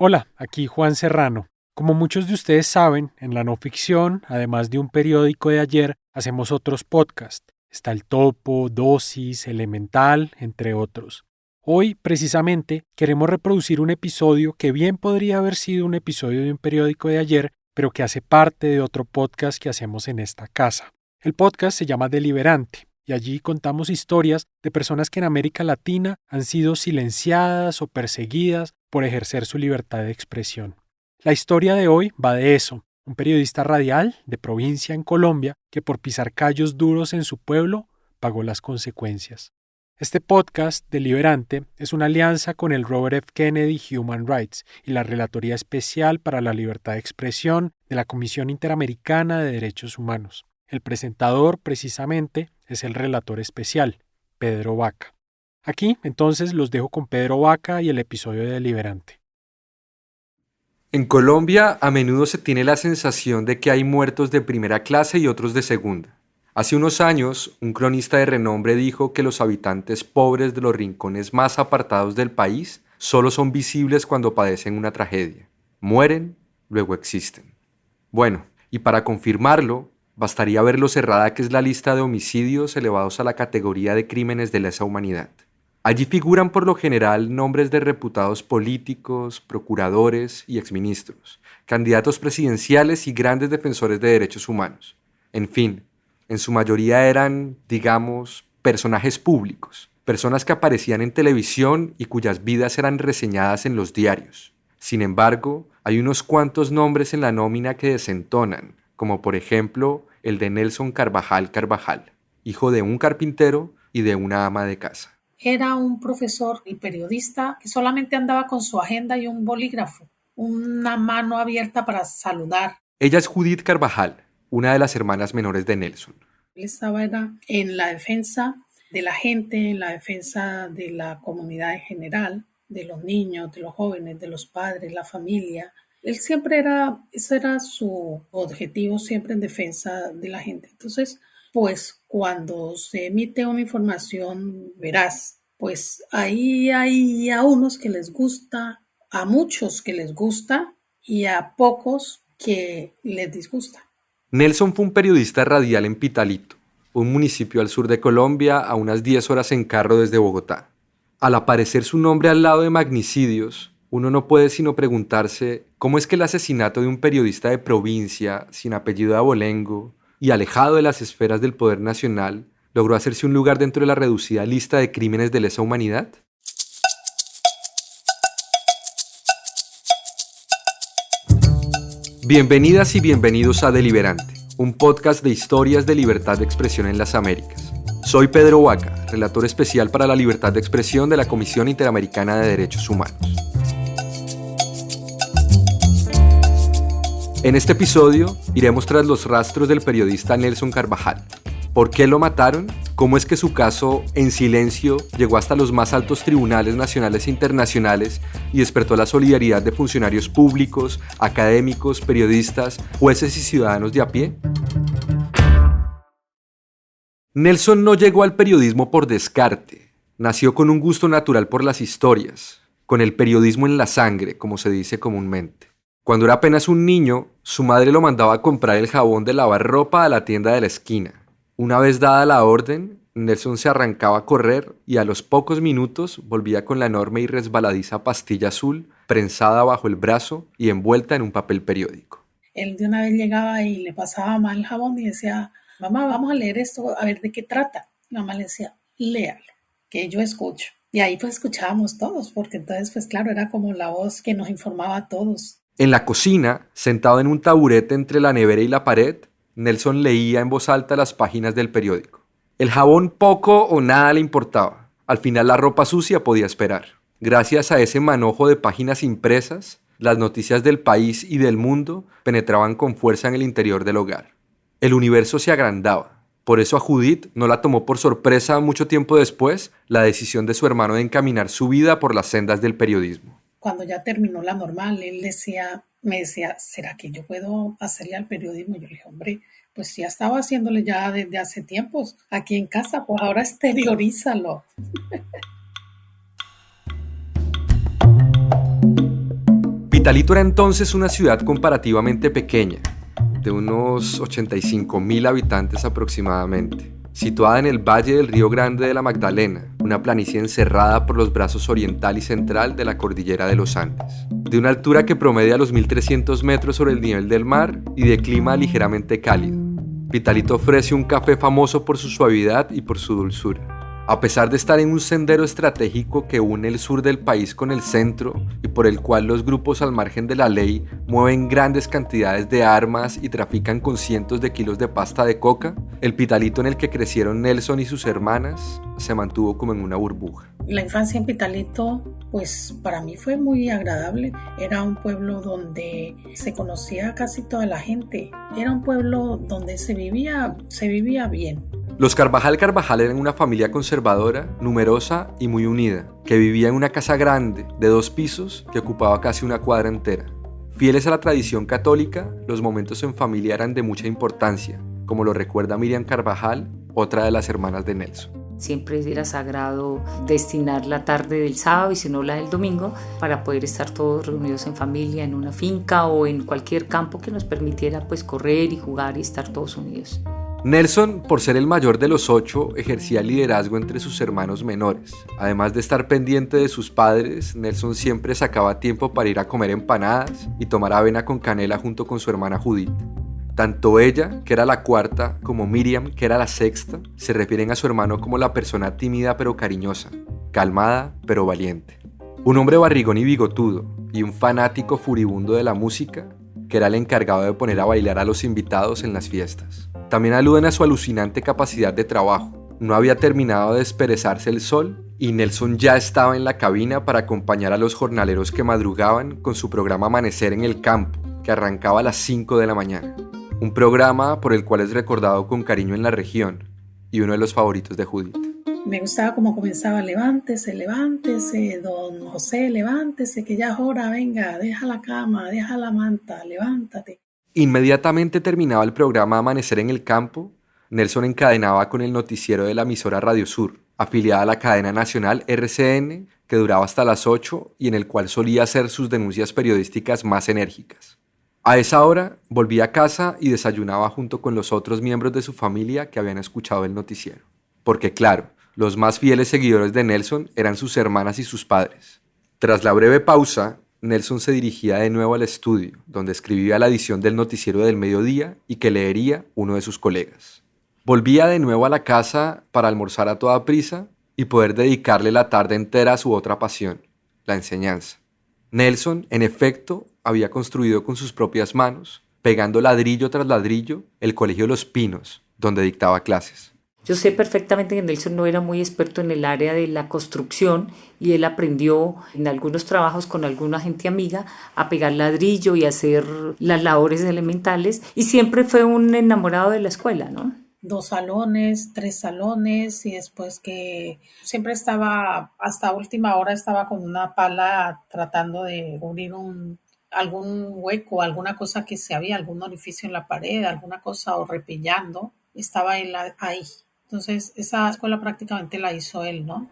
Hola, aquí Juan Serrano. Como muchos de ustedes saben, en la no ficción, además de un periódico de ayer, hacemos otros podcasts. Está El Topo, Dosis, Elemental, entre otros. Hoy, precisamente, queremos reproducir un episodio que bien podría haber sido un episodio de un periódico de ayer, pero que hace parte de otro podcast que hacemos en esta casa. El podcast se llama Deliberante, y allí contamos historias de personas que en América Latina han sido silenciadas o perseguidas por ejercer su libertad de expresión. La historia de hoy va de eso, un periodista radial de provincia en Colombia que por pisar callos duros en su pueblo pagó las consecuencias. Este podcast Deliberante es una alianza con el Robert F. Kennedy Human Rights y la Relatoría Especial para la Libertad de Expresión de la Comisión Interamericana de Derechos Humanos. El presentador, precisamente, es el relator especial, Pedro Vaca. Aquí, entonces, los dejo con Pedro Vaca y el episodio de Deliberante. En Colombia, a menudo se tiene la sensación de que hay muertos de primera clase y otros de segunda. Hace unos años, un cronista de renombre dijo que los habitantes pobres de los rincones más apartados del país solo son visibles cuando padecen una tragedia. Mueren, luego existen. Bueno, y para confirmarlo, bastaría ver lo cerrada que es la lista de homicidios elevados a la categoría de crímenes de lesa humanidad. Allí figuran por lo general nombres de reputados políticos, procuradores y exministros, candidatos presidenciales y grandes defensores de derechos humanos. En fin, en su mayoría eran, digamos, personajes públicos, personas que aparecían en televisión y cuyas vidas eran reseñadas en los diarios. Sin embargo, hay unos cuantos nombres en la nómina que desentonan, como por ejemplo el de Nelson Carvajal Carvajal, hijo de un carpintero y de una ama de casa. Era un profesor y periodista que solamente andaba con su agenda y un bolígrafo, una mano abierta para saludar. Ella es Judith Carvajal, una de las hermanas menores de Nelson. Él estaba en la defensa de la gente, en la defensa de la comunidad en general, de los niños, de los jóvenes, de los padres, la familia. Él siempre ese era su objetivo, siempre en defensa de la gente. Entonces, pues cuando se emite una información veraz, pues ahí hay a unos que les gusta, a muchos que les gusta y a pocos que les disgusta. Nelson fue un periodista radial en Pitalito, un municipio al sur de Colombia a unas 10 horas en carro desde Bogotá. Al aparecer su nombre al lado de magnicidios, uno no puede sino preguntarse cómo es que el asesinato de un periodista de provincia, sin apellido de abolengo y alejado de las esferas del poder nacional, logró hacerse un lugar dentro de la reducida lista de crímenes de lesa humanidad. Bienvenidas y bienvenidos a Deliberante, un podcast de historias de libertad de expresión en las Américas. Soy Pedro Vaca, relator especial para la libertad de expresión de la Comisión Interamericana de Derechos Humanos. En este episodio iremos tras los rastros del periodista Nelson Carvajal. ¿Por qué lo mataron? ¿Cómo es que su caso, en silencio, llegó hasta los más altos tribunales nacionales e internacionales y despertó la solidaridad de funcionarios públicos, académicos, periodistas, jueces y ciudadanos de a pie? Nelson no llegó al periodismo por descarte. Nació con un gusto natural por las historias, con el periodismo en la sangre, como se dice comúnmente. Cuando era apenas un niño, su madre lo mandaba a comprar el jabón de lavar ropa a la tienda de la esquina. Una vez dada la orden, Nelson se arrancaba a correr y a los pocos minutos volvía con la enorme y resbaladiza pastilla azul prensada bajo el brazo y envuelta en un papel periódico. Él de una vez llegaba y le pasaba mal el jabón y decía: mamá, vamos a leer esto, a ver de qué trata. Mi mamá le decía: léalo, que yo escucho. Y ahí pues escuchábamos todos, porque entonces pues claro, era como la voz que nos informaba a todos. En la cocina, sentado en un taburete entre la nevera y la pared, Nelson leía en voz alta las páginas del periódico. El jabón poco o nada le importaba. Al final la ropa sucia podía esperar. Gracias a ese manojo de páginas impresas, las noticias del país y del mundo penetraban con fuerza en el interior del hogar. El universo se agrandaba. Por eso a Judith no la tomó por sorpresa mucho tiempo después la decisión de su hermano de encaminar su vida por las sendas del periodismo. Cuando ya terminó la normal, él me decía: ¿será que yo puedo hacerle al periodismo? Yo le dije: hombre, pues ya estaba haciéndole ya desde hace tiempos aquí en casa, pues ahora exteriorízalo. Pitalito era entonces una ciudad comparativamente pequeña, de unos 85.000 habitantes aproximadamente, situada en el valle del Río Grande de la Magdalena, una planicie encerrada por los brazos oriental y central de la cordillera de los Andes, de una altura que promedia los 1.300 metros sobre el nivel del mar y de clima ligeramente cálido. Pitalito ofrece un café famoso por su suavidad y por su dulzura. A pesar de estar en un sendero estratégico que une el sur del país con el centro y por el cual los grupos al margen de la ley mueven grandes cantidades de armas y trafican con cientos de kilos de pasta de coca, el Pitalito en el que crecieron Nelson y sus hermanas se mantuvo como en una burbuja. La infancia en Pitalito, pues para mí fue muy agradable. Era un pueblo donde se conocía a casi toda la gente. Era un pueblo donde se vivía bien. Los Carvajal eran una familia conservadora, numerosa y muy unida, que vivía en una casa grande de 2 pisos que ocupaba casi una cuadra entera. Fieles a la tradición católica, los momentos en familia eran de mucha importancia, como lo recuerda Miriam Carvajal, otra de las hermanas de Nelson. Siempre era sagrado destinar la tarde del sábado y si no la del domingo para poder estar todos reunidos en familia en una finca o en cualquier campo que nos permitiera pues correr y jugar y estar todos unidos. Nelson, por ser el mayor de los 8, ejercía liderazgo entre sus hermanos menores. Además de estar pendiente de sus padres, Nelson siempre sacaba tiempo para ir a comer empanadas y tomar avena con canela junto con su hermana Judith. Tanto ella, que era la 4ª, como Miriam, que era la 6ª, se refieren a su hermano como la persona tímida pero cariñosa, calmada pero valiente. Un hombre barrigón y bigotudo, y un fanático furibundo de la música, que era el encargado de poner a bailar a los invitados en las fiestas. También aluden a su alucinante capacidad de trabajo. No había terminado de desperezarse el sol y Nelson ya estaba en la cabina para acompañar a los jornaleros que madrugaban con su programa Amanecer en el Campo, que arrancaba a las 5 de la mañana. Un programa por el cual es recordado con cariño en la región y uno de los favoritos de Judith. Me gustaba cómo comenzaba: levántese, levántese, don José, levántese, que ya es hora, venga, deja la cama, deja la manta, levántate. Inmediatamente terminaba el programa Amanecer en el Campo, Nelson encadenaba con el noticiero de la emisora Radio Sur, afiliada a la cadena nacional RCN, que duraba hasta las 8 y en el cual solía hacer sus denuncias periodísticas más enérgicas. A esa hora volvía a casa y desayunaba junto con los otros miembros de su familia que habían escuchado el noticiero. Porque claro, los más fieles seguidores de Nelson eran sus hermanas y sus padres. Tras la breve pausa, Nelson se dirigía de nuevo al estudio, donde escribía la edición del noticiero del mediodía y que leería uno de sus colegas. Volvía de nuevo a la casa para almorzar a toda prisa y poder dedicarle la tarde entera a su otra pasión, la enseñanza. Nelson, en efecto, había construido con sus propias manos, pegando ladrillo tras ladrillo, el Colegio Los Pinos, donde dictaba clases. Yo sé perfectamente que Nelson no era muy experto en el área de la construcción y él aprendió en algunos trabajos con alguna gente amiga a pegar ladrillo y hacer las labores elementales y siempre fue un enamorado de la escuela, ¿no? 2 salones, 3 salones y después que siempre estaba, hasta última hora estaba con una pala tratando de cubrir algún hueco, alguna cosa que se había, algún orificio en la pared, alguna cosa o repillando, estaba él ahí. Entonces, esa escuela prácticamente la hizo él, ¿no?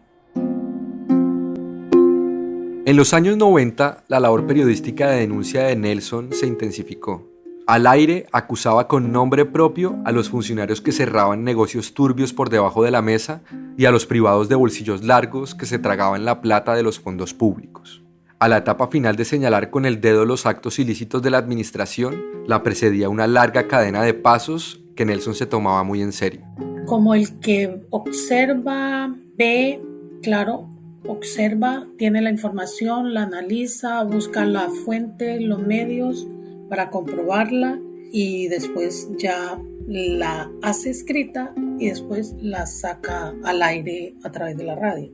En los años 90, la labor periodística de denuncia de Nelson se intensificó. Al aire acusaba con nombre propio a los funcionarios que cerraban negocios turbios por debajo de la mesa y a los privados de bolsillos largos que se tragaban la plata de los fondos públicos. A la etapa final de señalar con el dedo los actos ilícitos de la administración, la precedía una larga cadena de pasos que Nelson se tomaba muy en serio. Como el que observa, ve, claro, observa, tiene la información, la analiza, busca la fuente, los medios para comprobarla y después ya la hace escrita y después la saca al aire a través de la radio.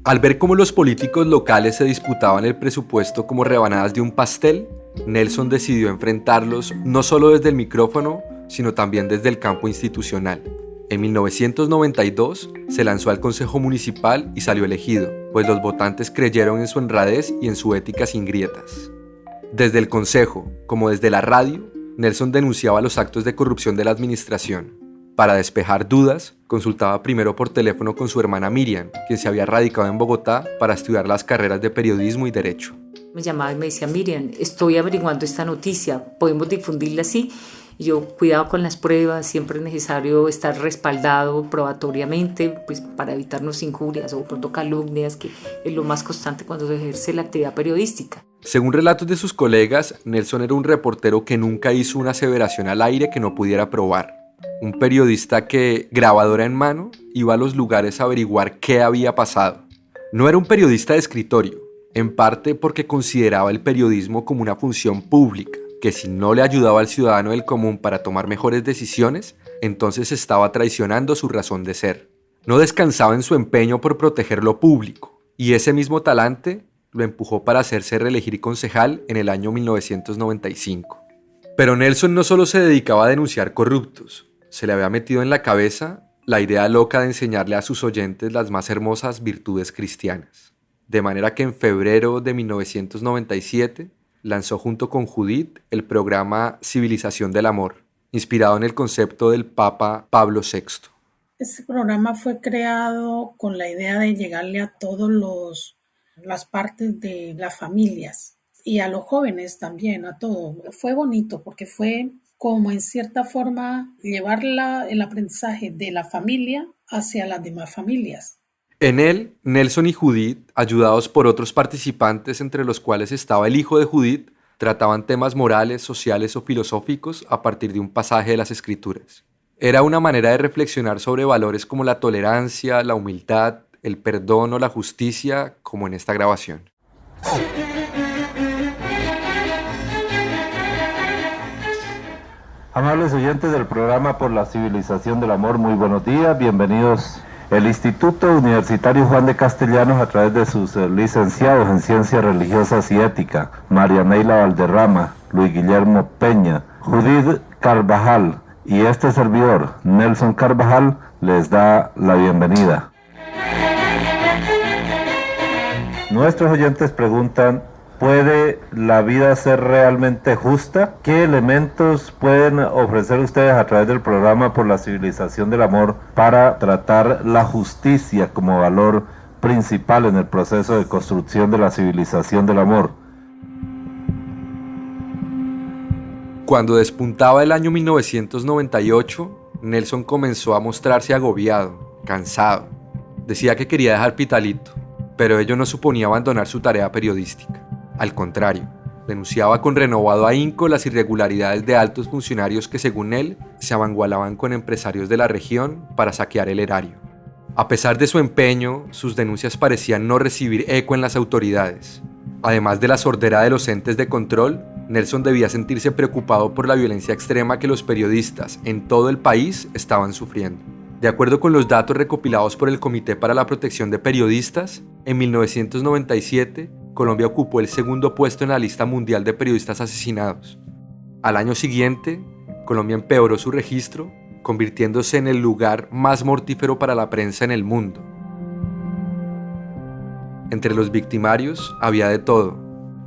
Al ver cómo los políticos locales se disputaban el presupuesto como rebanadas de un pastel, Nelson decidió enfrentarlos no solo desde el micrófono, sino también desde el campo institucional. En 1992 se lanzó al Consejo Municipal y salió elegido, pues los votantes creyeron en su honradez y en su ética sin grietas. Desde el Consejo, como desde la radio, Nelson denunciaba los actos de corrupción de la administración. Para despejar dudas, consultaba primero por teléfono con su hermana Miriam, quien se había radicado en Bogotá para estudiar las carreras de periodismo y derecho. Me llamaba y me decía: Miriam, estoy averiguando esta noticia, ¿podemos difundirla así? Y yo: cuidado con las pruebas, siempre es necesario estar respaldado probatoriamente, pues para evitarnos injurias o pronto calumnias, que es lo más constante cuando se ejerce la actividad periodística. Según relatos de sus colegas, Nelson era un reportero que nunca hizo una aseveración al aire que no pudiera probar. Un periodista que, grabadora en mano, iba a los lugares a averiguar qué había pasado. No era un periodista de escritorio, en parte porque consideraba el periodismo como una función pública, que si no le ayudaba al ciudadano del común para tomar mejores decisiones, entonces estaba traicionando su razón de ser. No descansaba en su empeño por proteger lo público, y ese mismo talante lo empujó para hacerse reelegir concejal en el año 1995. Pero Nelson no solo se dedicaba a denunciar corruptos, se le había metido en la cabeza la idea loca de enseñarle a sus oyentes las más hermosas virtudes cristianas. De manera que en febrero de 1997 lanzó junto con Judith el programa Civilización del Amor, inspirado en el concepto del Papa Pablo VI. Este programa fue creado con la idea de llegarle a todas las partes de las familias y a los jóvenes también, a todo. Fue bonito porque fue como en cierta forma llevar el aprendizaje de la familia hacia las demás familias. En él, Nelson y Judith, ayudados por otros participantes entre los cuales estaba el hijo de Judith, trataban temas morales, sociales o filosóficos a partir de un pasaje de las Escrituras. Era una manera de reflexionar sobre valores como la tolerancia, la humildad, el perdón o la justicia, como en esta grabación. Amables oyentes del programa Por la Civilización del Amor, muy buenos días, bienvenidos. El Instituto Universitario Juan de Castellanos, a través de sus licenciados en Ciencias Religiosas y Ética, María Neila Valderrama, Luis Guillermo Peña, Judith Carvajal y este servidor, Nelson Carvajal, les da la bienvenida. Nuestros oyentes preguntan: ¿puede la vida ser realmente justa? ¿Qué elementos pueden ofrecer ustedes a través del programa Por la Civilización del Amor para tratar la justicia como valor principal en el proceso de construcción de la civilización del amor? Cuando despuntaba el año 1998, Nelson comenzó a mostrarse agobiado, cansado. Decía que quería dejar Pitalito, pero ello no suponía abandonar su tarea periodística. Al contrario, denunciaba con renovado ahínco las irregularidades de altos funcionarios que, según él, se amangualaban con empresarios de la región para saquear el erario. A pesar de su empeño, sus denuncias parecían no recibir eco en las autoridades. Además de la sordera de los entes de control, Nelson debía sentirse preocupado por la violencia extrema que los periodistas en todo el país estaban sufriendo. De acuerdo con los datos recopilados por el Comité para la Protección de Periodistas, en 1997, Colombia ocupó el segundo puesto en la lista mundial de periodistas asesinados. Al año siguiente, Colombia empeoró su registro, convirtiéndose en el lugar más mortífero para la prensa en el mundo. Entre los victimarios había de todo: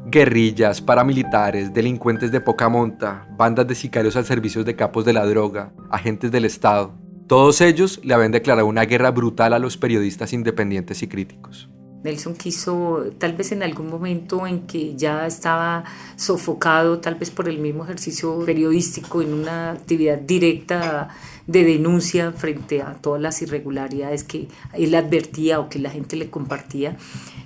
guerrillas, paramilitares, delincuentes de poca monta, bandas de sicarios al servicio de capos de la droga, agentes del Estado. Todos ellos le habían declarado una guerra brutal a los periodistas independientes y críticos. Nelson quiso, tal vez en algún momento en que ya estaba sofocado, tal vez por el mismo ejercicio periodístico, en una actividad directa de denuncia frente a todas las irregularidades que él advertía o que la gente le compartía,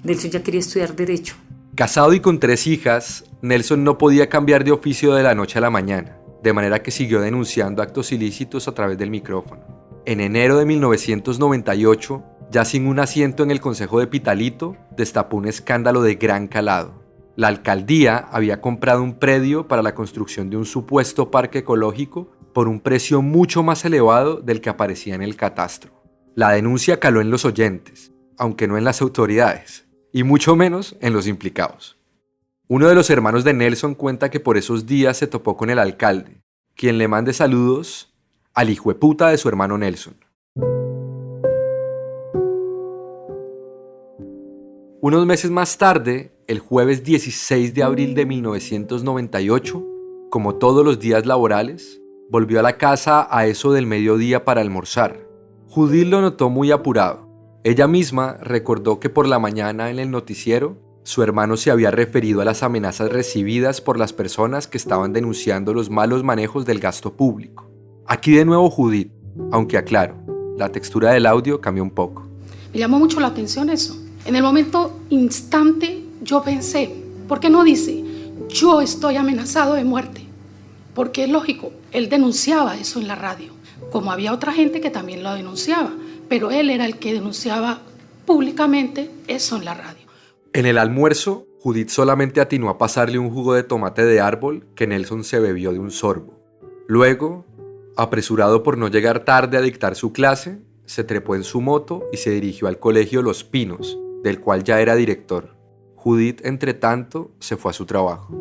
Nelson ya quería estudiar Derecho. Casado y con 3 hijas, Nelson no podía cambiar de oficio de la noche a la mañana, de manera que siguió denunciando actos ilícitos a través del micrófono. En enero de 1998, ya sin un asiento en el Consejo de Pitalito, destapó un escándalo de gran calado. La alcaldía había comprado un predio para la construcción de un supuesto parque ecológico por un precio mucho más elevado del que aparecía en el catastro. La denuncia caló en los oyentes, aunque no en las autoridades, y mucho menos en los implicados. Uno de los hermanos de Nelson cuenta que por esos días se topó con el alcalde, quien le mande saludos al hijueputa de su hermano Nelson. Unos meses más tarde, el jueves 16 de abril de 1998, como todos los días laborales, volvió a la casa a eso del mediodía para almorzar. Judith lo notó muy apurado. Ella misma recordó que por la mañana en el noticiero su hermano se había referido a las amenazas recibidas por las personas que estaban denunciando los malos manejos del gasto público. Aquí de nuevo Judith, aunque aclaro, la textura del audio cambió un poco. Me llamó mucho la atención eso. En el momento instante yo pensé, ¿por qué no dice, yo estoy amenazado de muerte? Porque es lógico, él denunciaba eso en la radio, como había otra gente que también lo denunciaba, pero él era el que denunciaba públicamente eso en la radio. En el almuerzo, Judith solamente atinó a pasarle un jugo de tomate de árbol que Nelson se bebió de un sorbo. Luego, apresurado por no llegar tarde a dictar su clase, se trepó en su moto y se dirigió al colegio Los Pinos, del cual ya era director. Judith, entre tanto, se fue a su trabajo.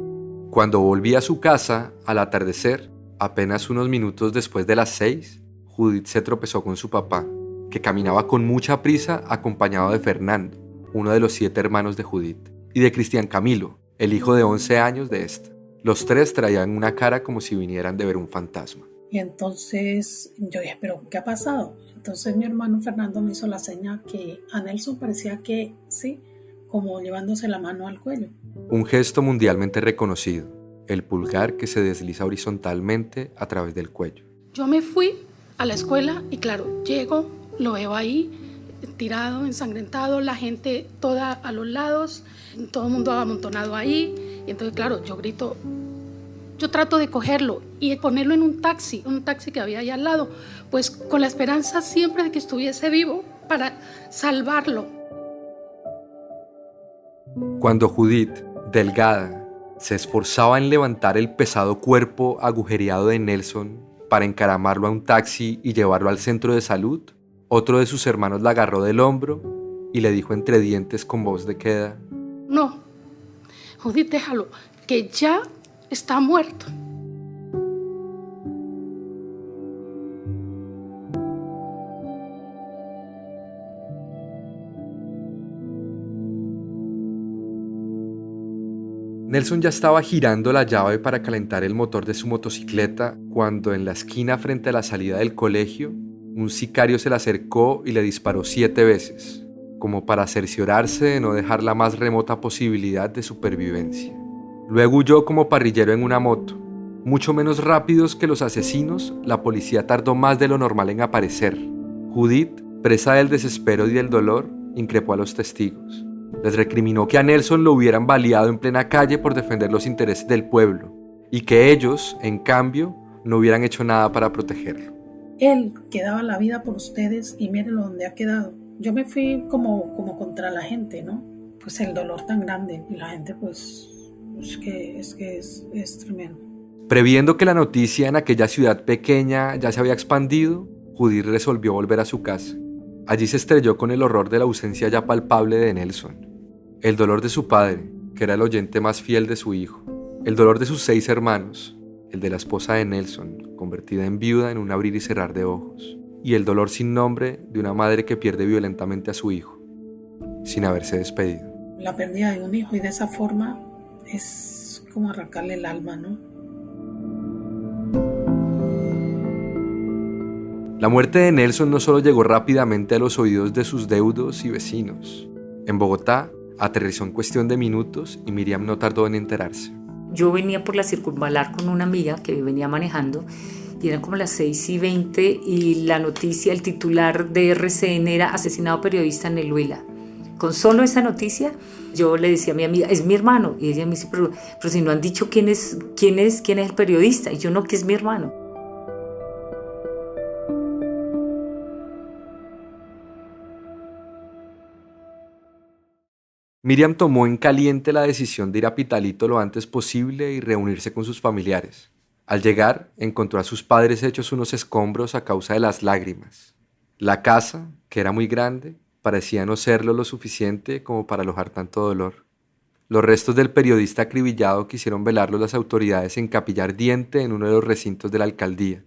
Cuando volvía a su casa, al atardecer, apenas unos minutos después de las 6, Judith se tropezó con su papá, que caminaba con mucha prisa acompañado de Fernando, uno de los 7 hermanos de Judith, y de Cristian Camilo, el hijo de 11 años de esta. Los 3 traían una cara como si vinieran de ver un fantasma. Y entonces yo dije, ¿pero qué ha pasado? Entonces mi hermano Fernando me hizo la seña que a Nelson parecía que sí, como llevándose la mano al cuello. Un gesto mundialmente reconocido, el pulgar que se desliza horizontalmente a través del cuello. Yo me fui a la escuela y claro, llego, lo veo ahí, tirado, ensangrentado, la gente toda a los lados, todo el mundo amontonado ahí. Y entonces, claro, yo grito, yo trato de cogerlo y ponerlo en un taxi que había ahí al lado, pues con la esperanza siempre de que estuviese vivo para salvarlo. Cuando Judith, delgada, se esforzaba en levantar el pesado cuerpo agujereado de Nelson para encaramarlo a un taxi y llevarlo al centro de salud, otro de sus hermanos la agarró del hombro y le dijo entre dientes con voz de queda: No, Judith, déjalo, que ya está muerto. Nelson ya estaba girando la llave para calentar el motor de su motocicleta cuando en la esquina frente a la salida del colegio, un sicario se le acercó y le disparó 7 veces, como para cerciorarse de no dejar la más remota posibilidad de supervivencia. Luego huyó como parrillero en una moto. Mucho menos rápidos que los asesinos, la policía tardó más de lo normal en aparecer. Judith, presa del desespero y del dolor, increpó a los testigos. Les recriminó que a Nelson lo hubieran baleado en plena calle por defender los intereses del pueblo y que ellos, en cambio, no hubieran hecho nada para protegerlo. Él que daba la vida por ustedes y mírenlo donde ha quedado. Yo me fui como contra la gente, ¿no? Pues el dolor tan grande y la gente pues es que es tremendo. Previendo que la noticia en aquella ciudad pequeña ya se había expandido, Judith resolvió volver a su casa. Allí se estrelló con el horror de la ausencia ya palpable de Nelson, el dolor de su padre, que era el oyente más fiel de su hijo, el dolor de sus 6 hermanos, el de la esposa de Nelson, convertida en viuda en un abrir y cerrar de ojos, y el dolor sin nombre de una madre que pierde violentamente a su hijo, sin haberse despedido. La pérdida de un hijo y de esa forma es como arrancarle el alma, ¿no? La muerte de Nelson no solo llegó rápidamente a los oídos de sus deudos y vecinos. En Bogotá, aterrizó en cuestión de minutos y Miriam no tardó en enterarse. Yo venía por la circunvalar con una amiga que venía manejando y eran como las 6:20 y la noticia, el titular de RCN era asesinado periodista en el Huila. Con solo esa noticia, yo le decía a mi amiga, es mi hermano. Y ella me dice, pero si no han dicho quién es el periodista. Y yo, no, que es mi hermano. Miriam tomó en caliente la decisión de ir a Pitalito lo antes posible y reunirse con sus familiares. Al llegar, encontró a sus padres hechos unos escombros a causa de las lágrimas. La casa, que era muy grande, parecía no serlo lo suficiente como para alojar tanto dolor. Los restos del periodista acribillado quisieron velarlos las autoridades en capilla ardiente en uno de los recintos de la alcaldía,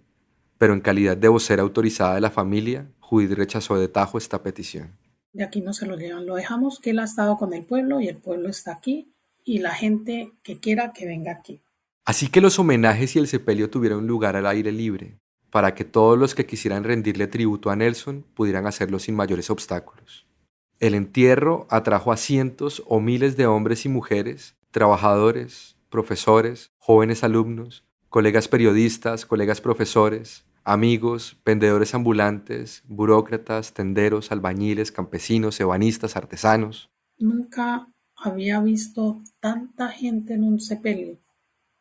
pero en calidad de vocera autorizada de la familia, Judith rechazó de tajo esta petición. De aquí no se lo llevan, lo dejamos que él ha estado con el pueblo y el pueblo está aquí y la gente que quiera que venga aquí. Así que los homenajes y el sepelio tuvieron lugar al aire libre, para que todos los que quisieran rendirle tributo a Nelson pudieran hacerlo sin mayores obstáculos. El entierro atrajo a cientos o miles de hombres y mujeres, trabajadores, profesores, jóvenes alumnos, colegas periodistas, colegas profesores, amigos, vendedores ambulantes, burócratas, tenderos, albañiles, campesinos, ebanistas, artesanos. Nunca había visto tanta gente en un sepelio,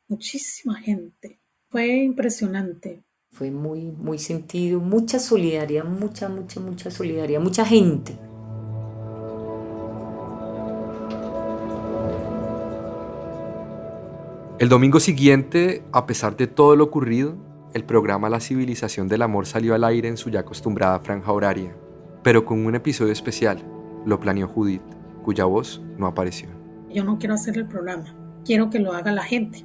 muchísima gente. Fue impresionante. Fue muy, muy sentido, mucha solidaridad, mucha solidaridad, mucha gente. El domingo siguiente, a pesar de todo lo ocurrido, el programa La Civilización del Amor salió al aire en su ya acostumbrada franja horaria, pero con un episodio especial. Lo planeó Judith, cuya voz no apareció. Yo no quiero hacer el programa, quiero que lo haga la gente.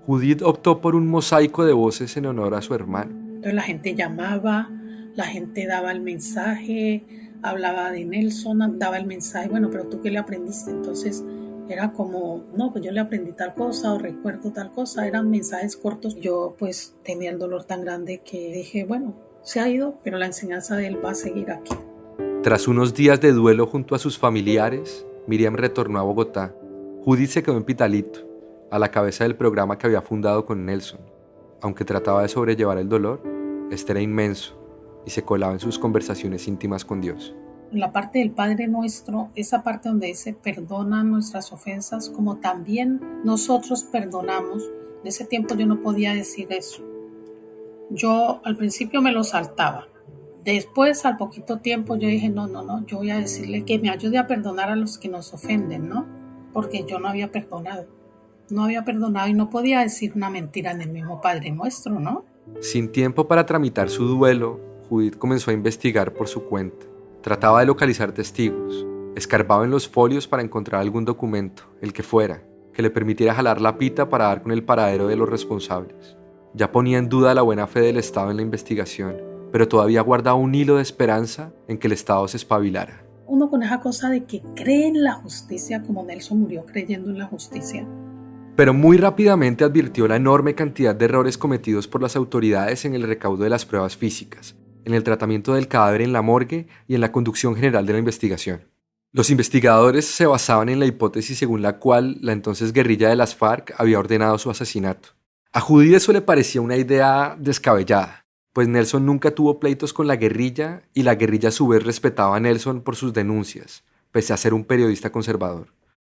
Judith optó por un mosaico de voces en honor a su hermano. Entonces la gente llamaba, la gente daba el mensaje, hablaba de Nelson, daba el mensaje, bueno, pero ¿tú qué le aprendiste? Entonces era como, no, pues yo le aprendí tal cosa o recuerdo tal cosa, eran mensajes cortos. Yo pues tenía el dolor tan grande que dije, bueno, se ha ido, pero la enseñanza de él va a seguir aquí. Tras unos días de duelo junto a sus familiares, Miriam retornó a Bogotá. Judith se quedó en Pitalito, a la cabeza del programa que había fundado con Nelson. Aunque trataba de sobrellevar el dolor, este era inmenso y se colaba en sus conversaciones íntimas con Dios. La parte del Padre Nuestro, esa parte donde dice perdona nuestras ofensas, como también nosotros perdonamos. En ese tiempo yo no podía decir eso. Yo al principio me lo saltaba. Después, al poquito tiempo, yo dije, no, yo voy a decirle que me ayude a perdonar a los que nos ofenden, ¿no? Porque yo no había perdonado y no podía decir una mentira en el mismo Padre Nuestro, ¿no? Sin tiempo para tramitar su duelo, Judith comenzó a investigar por su cuenta. Trataba de localizar testigos, escarbaba en los folios para encontrar algún documento, el que fuera, que le permitiera jalar la pita para dar con el paradero de los responsables. Ya ponía en duda la buena fe del Estado en la investigación, pero todavía guardaba un hilo de esperanza en que el Estado se espabilara. Uno con esa cosa de que cree en la justicia, como Nelson murió creyendo en la justicia. Pero muy rápidamente advirtió la enorme cantidad de errores cometidos por las autoridades en el recaudo de las pruebas físicas, en el tratamiento del cadáver en la morgue y en la conducción general de la investigación. Los investigadores se basaban en la hipótesis según la cual la entonces guerrilla de las FARC había ordenado su asesinato. A Judith eso le parecía una idea descabellada, pues Nelson nunca tuvo pleitos con la guerrilla y la guerrilla a su vez respetaba a Nelson por sus denuncias, pese a ser un periodista conservador.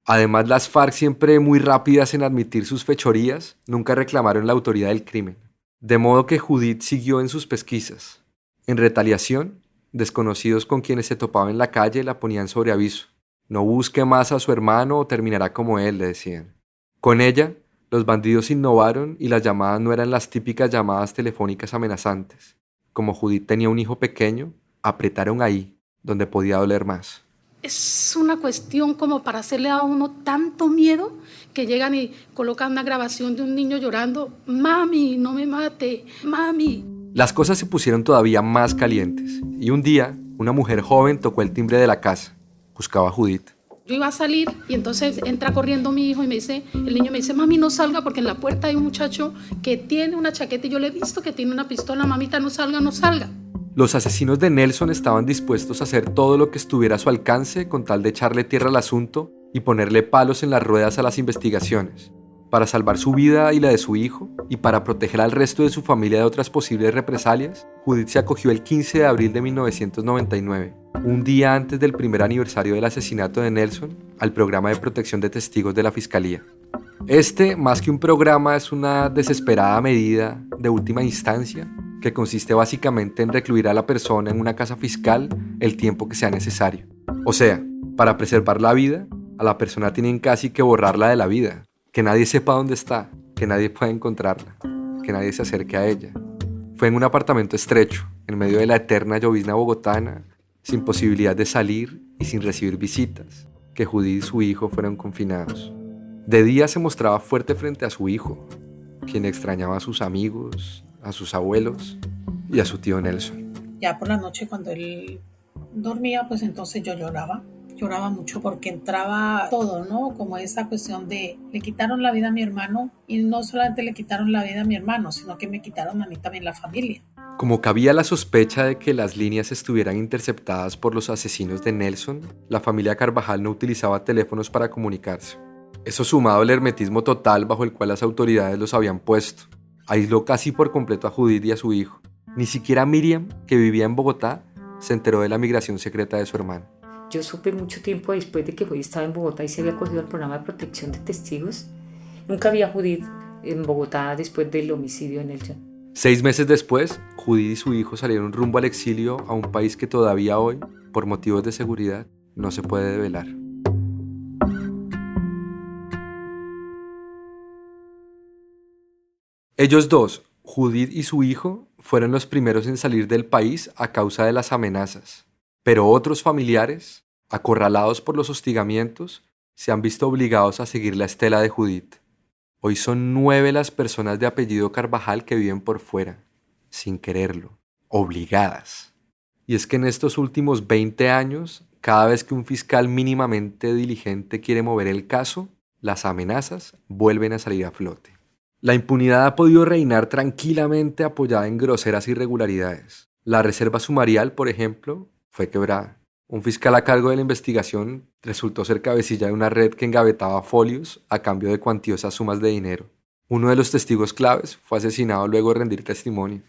Además, las FARC, siempre muy rápidas en admitir sus fechorías, nunca reclamaron la autoría del crimen. De modo que Judith siguió en sus pesquisas. En retaliación, desconocidos con quienes se topaba en la calle la ponían sobre aviso. No busque más a su hermano o terminará como él, le decían. Con ella, los bandidos innovaron y las llamadas no eran las típicas llamadas telefónicas amenazantes. Como Judith tenía un hijo pequeño, apretaron ahí, donde podía doler más. Es una cuestión como para hacerle a uno tanto miedo que llegan y colocan una grabación de un niño llorando, mami, no me mate, mami. Las cosas se pusieron todavía más calientes y un día una mujer joven tocó el timbre de la casa. Buscaba a Judith. Yo iba a salir y entonces entra corriendo mi hijo y el niño me dice, mami, no salga porque en la puerta hay un muchacho que tiene una chaqueta y yo le he visto que tiene una pistola, mamita, no salga, no salga. Los asesinos de Nelson estaban dispuestos a hacer todo lo que estuviera a su alcance con tal de echarle tierra al asunto y ponerle palos en las ruedas a las investigaciones. Para salvar su vida y la de su hijo, y para proteger al resto de su familia de otras posibles represalias, Judith se acogió el 15 de abril de 1999, un día antes del primer aniversario del asesinato de Nelson, al programa de protección de testigos de la Fiscalía. Este, más que un programa, es una desesperada medida de última instancia que consiste básicamente en recluir a la persona en una casa fiscal el tiempo que sea necesario. O sea, para preservar la vida, a la persona tienen casi que borrarla de la vida, que nadie sepa dónde está, que nadie pueda encontrarla, que nadie se acerque a ella. Fue en un apartamento estrecho, en medio de la eterna llovizna bogotana, sin posibilidad de salir y sin recibir visitas, que Judith y su hijo fueron confinados. De día se mostraba fuerte frente a su hijo, quien extrañaba a sus amigos, a sus abuelos y a su tío Nelson. Ya por la noche cuando él dormía, pues entonces yo lloraba mucho porque entraba todo, ¿no? Como esa cuestión de le quitaron la vida a mi hermano y no solamente le quitaron la vida a mi hermano, sino que me quitaron a mí también la familia. Como cabía la sospecha de que las líneas estuvieran interceptadas por los asesinos de Nelson, la familia Carvajal no utilizaba teléfonos para comunicarse. Eso, sumado al hermetismo total bajo el cual las autoridades los habían puesto, aisló casi por completo a Judith y a su hijo. Ni siquiera Miriam, que vivía en Bogotá, se enteró de la migración secreta de su hermano. Yo supe mucho tiempo después de que Judith estaba en Bogotá y se había acogido al programa de protección de testigos. Nunca vi a Judith en Bogotá después del homicidio de Nelson. 6 meses después, Judith y su hijo salieron rumbo al exilio a un país que todavía hoy, por motivos de seguridad, no se puede develar. Ellos dos, Judith y su hijo, fueron los primeros en salir del país a causa de las amenazas. Pero otros familiares, acorralados por los hostigamientos, se han visto obligados a seguir la estela de Judith. Hoy son 9 las personas de apellido Carvajal que viven por fuera, sin quererlo, obligadas. Y es que en estos últimos 20 años, cada vez que un fiscal mínimamente diligente quiere mover el caso, las amenazas vuelven a salir a flote. La impunidad ha podido reinar tranquilamente apoyada en groseras irregularidades. La reserva sumarial, por ejemplo, fue quebrada. Un fiscal a cargo de la investigación resultó ser cabecilla de una red que engavetaba folios a cambio de cuantiosas sumas de dinero. Uno de los testigos claves fue asesinado luego de rendir testimonio.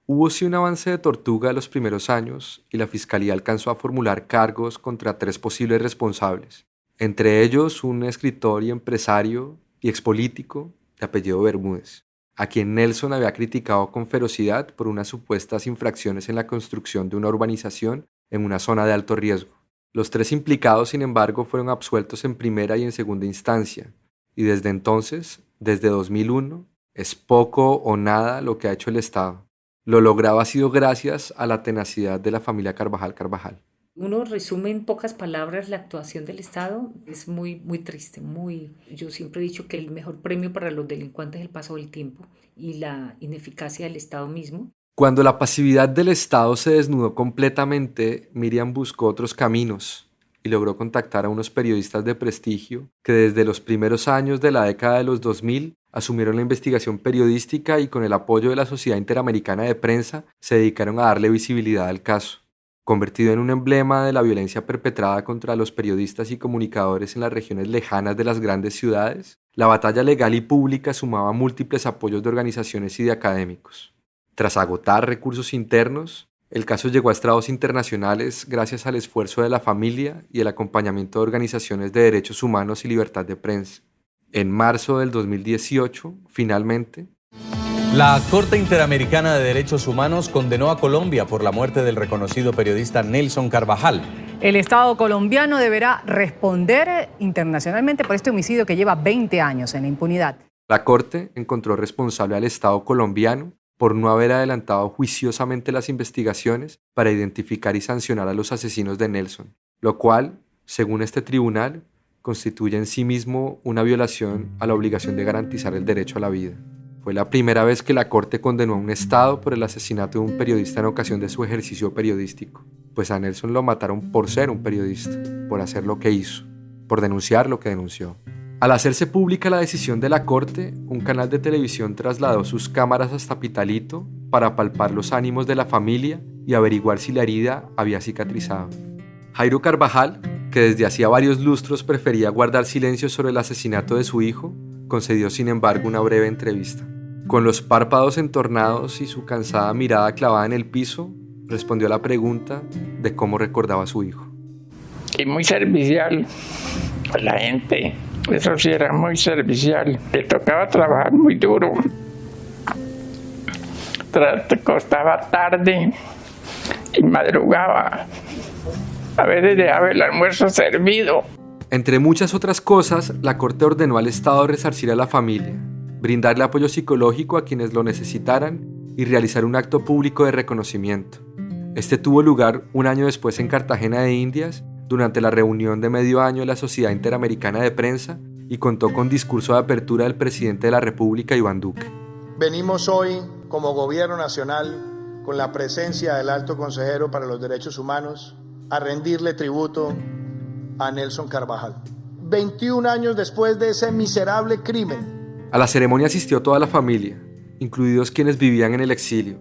Hubo sí un avance de tortuga en los primeros años y la fiscalía alcanzó a formular cargos contra 3 posibles responsables, entre ellos un escritor y empresario y expolítico de apellido Bermúdez, a quien Nelson había criticado con ferocidad por unas supuestas infracciones en la construcción de una urbanización en una zona de alto riesgo. Los 3 implicados, sin embargo, fueron absueltos en primera y en segunda instancia, y desde entonces, desde 2001, es poco o nada lo que ha hecho el Estado. Lo logrado ha sido gracias a la tenacidad de la familia Carvajal. Uno resume en pocas palabras la actuación del Estado, es muy triste, Yo siempre he dicho que el mejor premio para los delincuentes es el paso del tiempo y la ineficacia del Estado mismo. Cuando la pasividad del Estado se desnudó completamente, Miriam buscó otros caminos y logró contactar a unos periodistas de prestigio que desde los primeros años de la década de los 2000 asumieron la investigación periodística y con el apoyo de la Sociedad Interamericana de Prensa se dedicaron a darle visibilidad al caso. Convertido en un emblema de la violencia perpetrada contra los periodistas y comunicadores en las regiones lejanas de las grandes ciudades, la batalla legal y pública sumaba múltiples apoyos de organizaciones y de académicos. Tras agotar recursos internos, el caso llegó a estrados internacionales gracias al esfuerzo de la familia y el acompañamiento de organizaciones de derechos humanos y libertad de prensa. En marzo del 2018, finalmente, la Corte Interamericana de Derechos Humanos condenó a Colombia por la muerte del reconocido periodista Nelson Carvajal. El Estado colombiano deberá responder internacionalmente por este homicidio que lleva 20 años en la impunidad. La Corte encontró responsable al Estado colombiano por no haber adelantado juiciosamente las investigaciones para identificar y sancionar a los asesinos de Nelson, lo cual, según este tribunal, constituye en sí mismo una violación a la obligación de garantizar el derecho a la vida. Fue la primera vez que la Corte condenó a un Estado por el asesinato de un periodista en ocasión de su ejercicio periodístico, pues a Nelson lo mataron por ser un periodista, por hacer lo que hizo, por denunciar lo que denunció. Al hacerse pública la decisión de la Corte, un canal de televisión trasladó sus cámaras hasta Pitalito para palpar los ánimos de la familia y averiguar si la herida había cicatrizado. Jairo Carvajal, que desde hacía varios lustros prefería guardar silencio sobre el asesinato de su hijo, concedió sin embargo una breve entrevista. Con los párpados entornados y su cansada mirada clavada en el piso, respondió a la pregunta de cómo recordaba a su hijo. Y muy servicial a la gente. Eso sí, era muy servicial. Le tocaba trabajar muy duro. Te costaba tarde y madrugaba. A veces dejaba el almuerzo servido. Entre muchas otras cosas, la Corte ordenó al Estado resarcir a la familia, brindarle apoyo psicológico a quienes lo necesitaran y realizar un acto público de reconocimiento. Este tuvo lugar un año después en Cartagena de Indias, durante la reunión de medio año de la Sociedad Interamericana de Prensa, y contó con discurso de apertura del presidente de la República, Iván Duque. Venimos hoy, como Gobierno Nacional, con la presencia del Alto Consejero para los Derechos Humanos, a rendirle tributo a Nelson Carvajal. 21 años después de ese miserable crimen. A la ceremonia asistió toda la familia, incluidos quienes vivían en el exilio.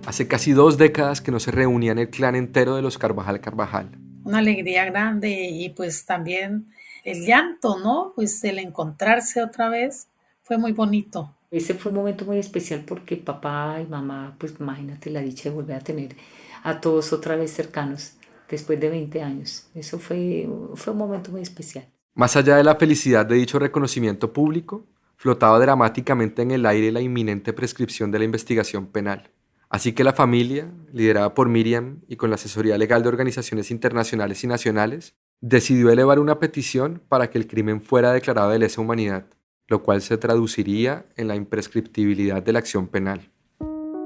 Hace casi 2 décadas que no se reunían el clan entero de los Carvajal Carvajal. Una alegría grande y pues también el llanto, ¿no? Pues el encontrarse otra vez fue muy bonito. Ese fue un momento muy especial porque papá y mamá, pues imagínate la dicha de volver a tener a todos otra vez cercanos después de 20 años. Eso fue un momento muy especial. Más allá de la felicidad de dicho reconocimiento público, flotaba dramáticamente en el aire la inminente prescripción de la investigación penal. Así que la familia, liderada por Miriam y con la asesoría legal de organizaciones internacionales y nacionales, decidió elevar una petición para que el crimen fuera declarado de lesa humanidad, lo cual se traduciría en la imprescriptibilidad de la acción penal.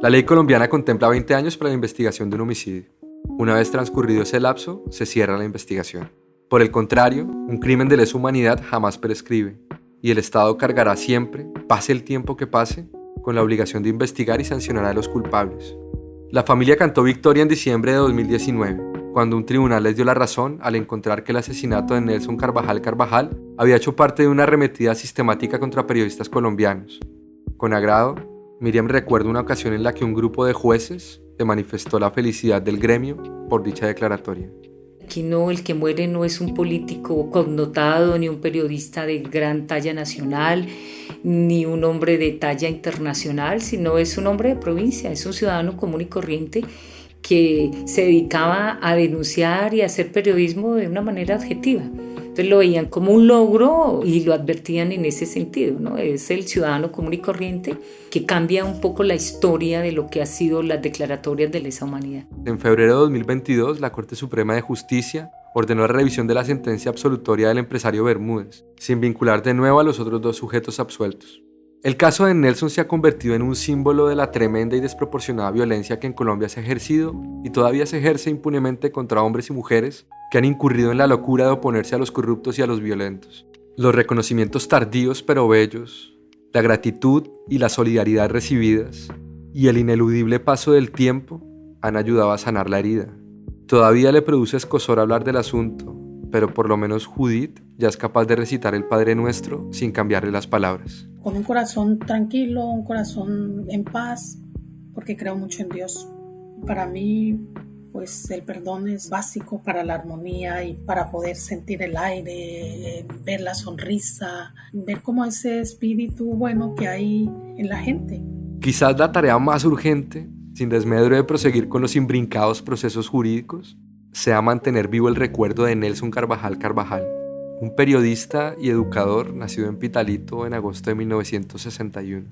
La ley colombiana contempla 20 años para la investigación de un homicidio. Una vez transcurrido ese lapso, se cierra la investigación. Por el contrario, un crimen de lesa humanidad jamás prescribe, y el Estado cargará siempre, pase el tiempo que pase, con la obligación de investigar y sancionar a los culpables. La familia cantó victoria en diciembre de 2019, cuando un tribunal les dio la razón al encontrar que el asesinato de Nelson Carvajal Carvajal había hecho parte de una arremetida sistemática contra periodistas colombianos. Con agrado, Miriam recuerda una ocasión en la que un grupo de jueces le manifestó la felicidad del gremio por dicha declaratoria. Aquí no, el que muere no es un político connotado, ni un periodista de gran talla nacional, ni un hombre de talla internacional, sino es un hombre de provincia, es un ciudadano común y corriente que se dedicaba a denunciar y a hacer periodismo de una manera objetiva. Entonces lo veían como un logro y lo advertían en ese sentido, ¿no? Es el ciudadano común y corriente que cambia un poco la historia de lo que ha sido las declaratorias de lesa humanidad. En febrero de 2022, la Corte Suprema de Justicia ordenó la revisión de la sentencia absolutoria del empresario Bermúdez, sin vincular de nuevo a los otros 2 sujetos absueltos. El caso de Nelson se ha convertido en un símbolo de la tremenda y desproporcionada violencia que en Colombia se ha ejercido y todavía se ejerce impunemente contra hombres y mujeres que han incurrido en la locura de oponerse a los corruptos y a los violentos. Los reconocimientos tardíos pero bellos, la gratitud y la solidaridad recibidas y el ineludible paso del tiempo han ayudado a sanar la herida. Todavía le produce escozor hablar del asunto, pero por lo menos Judith ya es capaz de recitar el Padre Nuestro sin cambiarle las palabras. Con un corazón tranquilo, un corazón en paz, porque creo mucho en Dios. Para mí, pues el perdón es básico para la armonía y para poder sentir el aire, ver la sonrisa, ver como ese espíritu bueno que hay en la gente. Quizás la tarea más urgente, sin desmedro de proseguir con los imbrincados procesos jurídicos, sea mantener vivo el recuerdo de Nelson Carvajal Carvajal, un periodista y educador nacido en Pitalito en agosto de 1961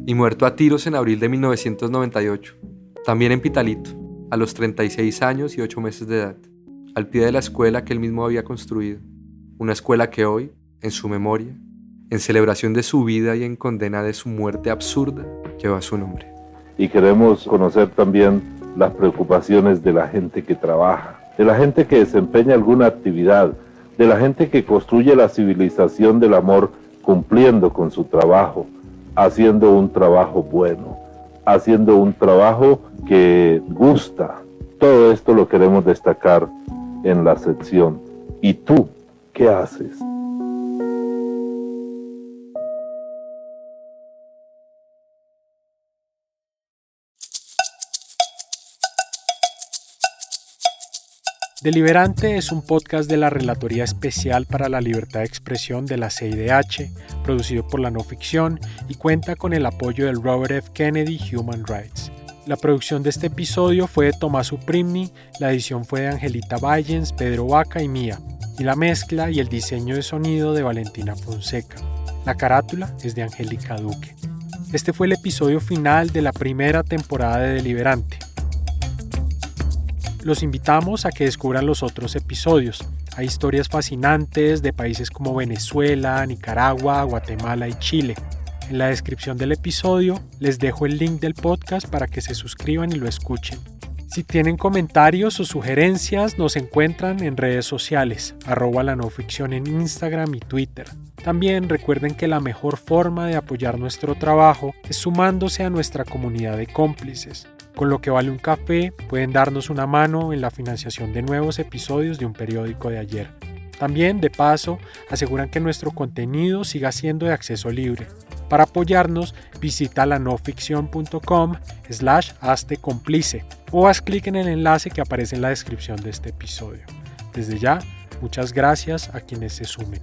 y muerto a tiros en abril de 1998, también en Pitalito, a los 36 años y 8 meses de edad, al pie de la escuela que él mismo había construido, una escuela que hoy, en su memoria, en celebración de su vida y en condena de su muerte absurda, lleva su nombre. Y queremos conocer también las preocupaciones de la gente que trabaja, de la gente que desempeña alguna actividad, de la gente que construye la civilización del amor cumpliendo con su trabajo, haciendo un trabajo bueno, haciendo un trabajo que gusta. Todo esto lo queremos destacar en la sección. ¿Y tú qué haces? Deliberante es un podcast de la Relatoría Especial para la Libertad de Expresión de la CIDH, producido por la no ficción y cuenta con el apoyo del Robert F. Kennedy Human Rights. La producción de este episodio fue de Tomás Uprimni, la edición fue de Angelita Vallens, Pedro Vaca y mía, y la mezcla y el diseño de sonido de Valentina Fonseca. La carátula es de Angélica Duque. Este fue el episodio final de la primera temporada de Deliberante. Los invitamos a que descubran los otros episodios. Hay historias fascinantes de países como Venezuela, Nicaragua, Guatemala y Chile. En la descripción del episodio les dejo el link del podcast para que se suscriban y lo escuchen. Si tienen comentarios o sugerencias, nos encuentran en redes sociales, @lanoficción en Instagram y Twitter. También recuerden que la mejor forma de apoyar nuestro trabajo es sumándose a nuestra comunidad de cómplices. Con lo que vale un café, pueden darnos una mano en la financiación de nuevos episodios de Un Periódico de Ayer. También, de paso, aseguran que nuestro contenido siga siendo de acceso libre. Para apoyarnos, visita lanoficcion.com/hazte cómplice o haz clic en el enlace que aparece en la descripción de este episodio. Desde ya, muchas gracias a quienes se sumen.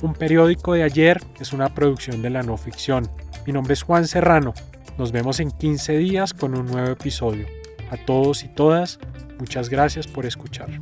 Un periódico de ayer es una producción de La No Ficción. Mi nombre es Juan Serrano. Nos vemos en 15 días con un nuevo episodio. A todos y todas, muchas gracias por escuchar.